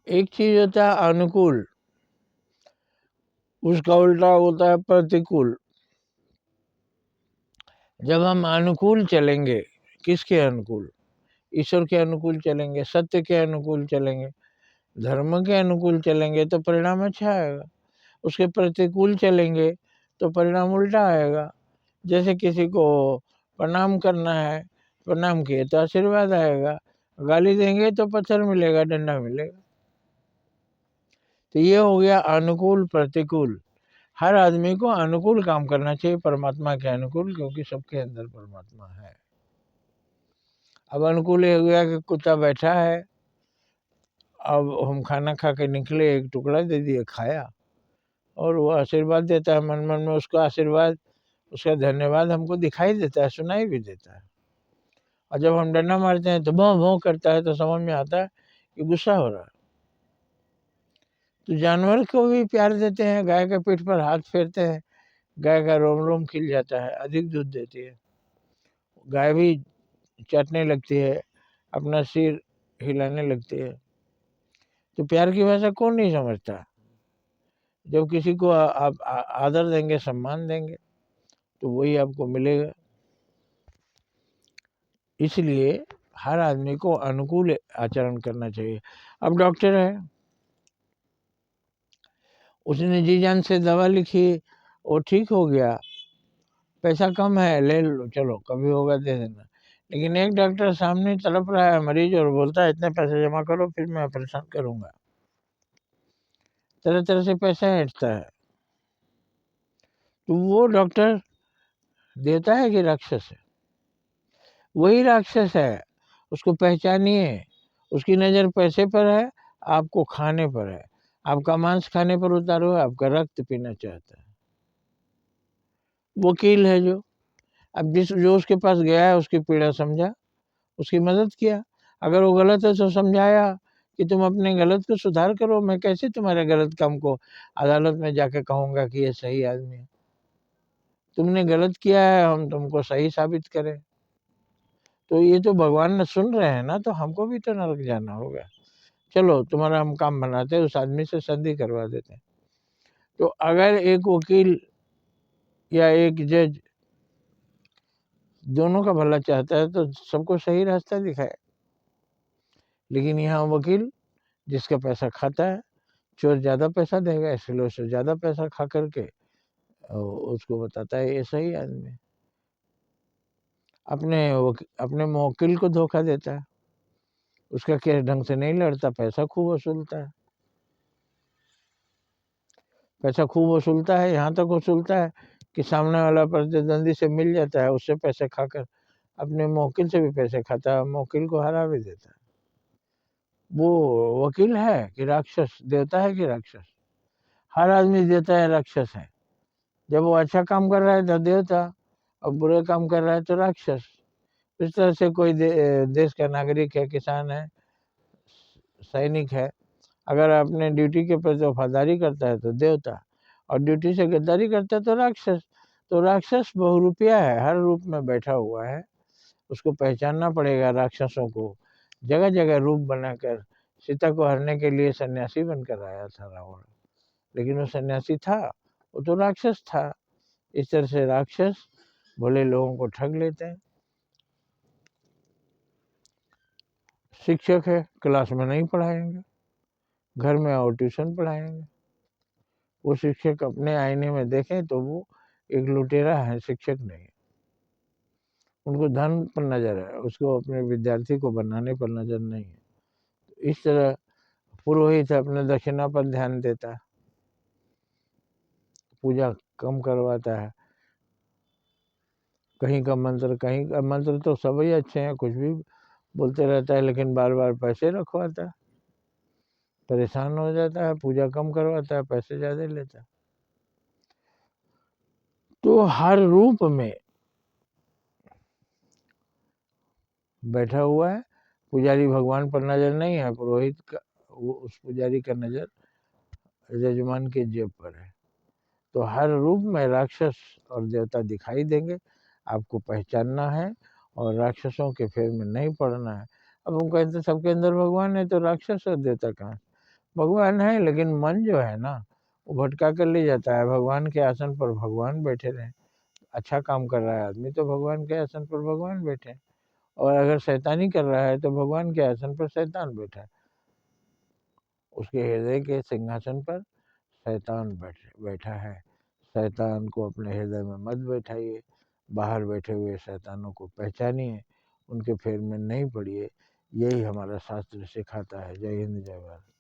एक चीज होता है अनुकूल, उसका उल्टा होता है प्रतिकूल। जब हम अनुकूल चलेंगे, किसके अनुकूल? ईश्वर के अनुकूल चलेंगे, सत्य के अनुकूल चलेंगे, धर्म के अनुकूल चलेंगे तो परिणाम अच्छा आएगा। उसके प्रतिकूल चलेंगे तो परिणाम उल्टा आएगा। जैसे किसी को प्रणाम करना है, प्रणाम किए तो आशीर्वाद आएगा, गाली देंगे तो पत्थर मिलेगा, डंडा मिलेगा। तो ये हो गया अनुकूल प्रतिकूल। हर आदमी को अनुकूल काम करना चाहिए, परमात्मा के अनुकूल, क्योंकि सबके अंदर परमात्मा है। अब अनुकूल ये हो गया कि कुत्ता बैठा है, अब हम खाना खा के निकले, एक टुकड़ा दे दिए, खाया, और वो आशीर्वाद देता है। मन मन में उसका आशीर्वाद, उसका धन्यवाद हमको दिखाई देता है, सुनाई भी देता है। और जब हम डंडा मारते हैं तो भौं भौं करता है, तो समझ में आता है कि गुस्सा हो रहा है। तो जानवर को भी प्यार देते हैं, गाय के पीठ पर हाथ फेरते हैं, गाय का रोम रोम खिल जाता है, अधिक दूध देती है। गाय भी चाटने लगती है, अपना सिर हिलाने लगती है। तो प्यार की भाषा कौन नहीं समझता? जब किसी को आप आदर देंगे, सम्मान देंगे, तो वही आपको मिलेगा। इसलिए हर आदमी को अनुकूल आचरण करना चाहिए। अब डॉक्टर है, उसने जी जान से दवा लिखी, वो ठीक हो गया, पैसा कम है, ले लो, चलो कभी होगा दे देना। लेकिन एक डॉक्टर सामने तड़प रहा है मरीज और बोलता है इतने पैसे जमा करो फिर मैं ऑपरेशन करूंगा, तरह तरह से पैसा ऐंठता है। तो वो डॉक्टर देवता है कि राक्षस है? वही राक्षस है, उसको पहचानिए। उसकी नज़र पैसे पर है, आपको खाने पर है। आपका मांस खाने पर उतारो, आपका रक्त पीना चाहता है। वकील है जो, अब जो उसके पास गया है उसकी पीड़ा समझा, उसकी मदद किया। अगर वो गलत है तो समझाया कि तुम अपने गलत को सुधार करो, मैं कैसे तुम्हारे गलत काम को अदालत में जाके कहूँगा कि ये सही आदमी है। तुमने गलत किया है, हम तुमको सही साबित करें। तो ये तो भगवान न सुन रहे हैं ना, तो हमको भी तो नरक जाना होगा। चलो तुम्हारा हम काम बनाते हैं, उस आदमी से संधि करवा देते हैं। तो अगर एक वकील या एक जज दोनों का भला चाहता है तो सबको सही रास्ता दिखाए। लेकिन यहाँ वकील जिसका पैसा खाता है, चोर ज़्यादा पैसा देगा इसलिए उससे ज़्यादा पैसा खा करके उसको बताता है ये सही आदमी है। अपने मुवक्किल को धोखा देता है, उसका केस ढंग से नहीं लड़ता, पैसा खूब वसूलता है। पैसा खूब वसूलता है, यहाँ तक वसूलता है कि सामने वाला प्रतिद्वंदी से मिल जाता है, उससे पैसे खाकर अपने मुवक्किल से भी पैसे खाता है, मुवक्किल को हरा भी देता है। वो वकील है कि राक्षस? देवता है कि राक्षस? हर आदमी देवता है राक्षस है। जब वो अच्छा काम कर रहा है तो देवता, और बुरे काम कर रहा है तो राक्षस। इस तरह से कोई देश का नागरिक है, किसान है, सैनिक है, अगर अपने ड्यूटी के प्रति वफादारी करता है तो देवता, और ड्यूटी से गद्दारी करता है तो राक्षस। तो राक्षस बहुरूपिया है, हर रूप में बैठा हुआ है। उसको पहचानना पड़ेगा राक्षसों को। जगह जगह रूप बनाकर सीता को हरने के लिए सन्यासी बनकर आया था रावण, लेकिन वो सन्यासी था, वो तो राक्षस था। इस तरह से राक्षस भले लोगों को ठग लेते हैं। शिक्षक है, क्लास में नहीं पढ़ाएंगे, घर में और ट्यूशन पढ़ाएंगे। वो शिक्षक अपने आईने में देखें तो वो एक लुटेरा है, शिक्षक नहीं। उनको धन पर नजर है, उसको अपने विद्यार्थी को बनाने पर नजर नहीं है। इस तरह पुरोहित अपने दक्षिणा पर ध्यान देता है, पूजा कम करवाता है, कहीं का मंत्र, कहीं का मंत्र तो सभी अच्छे हैं, कुछ भी बोलते रहता है, लेकिन बार बार पैसे रखवाता है, परेशान हो जाता है। पूजा कम करवाता है, पैसे ज़्यादा लेता है। तो हर रूप में बैठा हुआ है। पुजारी भगवान पर नज़र नहीं है, पुरोहित का, वो उस पुजारी का नज़र यजमान के जेब पर है। तो हर रूप में राक्षस और देवता दिखाई देंगे, आपको पहचानना है और राक्षसों के फेर में नहीं पड़ना है। अब हम कहते सबके अंदर भगवान है तो राक्षस और देवता कहाँ? भगवान है, लेकिन मन जो है ना, वो भटका कर ले जाता है। भगवान के आसन पर भगवान बैठे रहें। अच्छा काम कर रहा है आदमी तो भगवान के आसन पर भगवान बैठे हैं, और अगर शैतानी कर रहा है तो भगवान के आसन पर शैतान बैठा है। उसके हृदय के सिंहासन पर शैतान बैठा है। शैतान को अपने हृदय में मत बैठाइए। बाहर बैठे हुए शैतानों को पहचानिए, उनके फेर में नहीं पड़िए। यही हमारा शास्त्र सिखाता है। जय हिंद, जय भारत।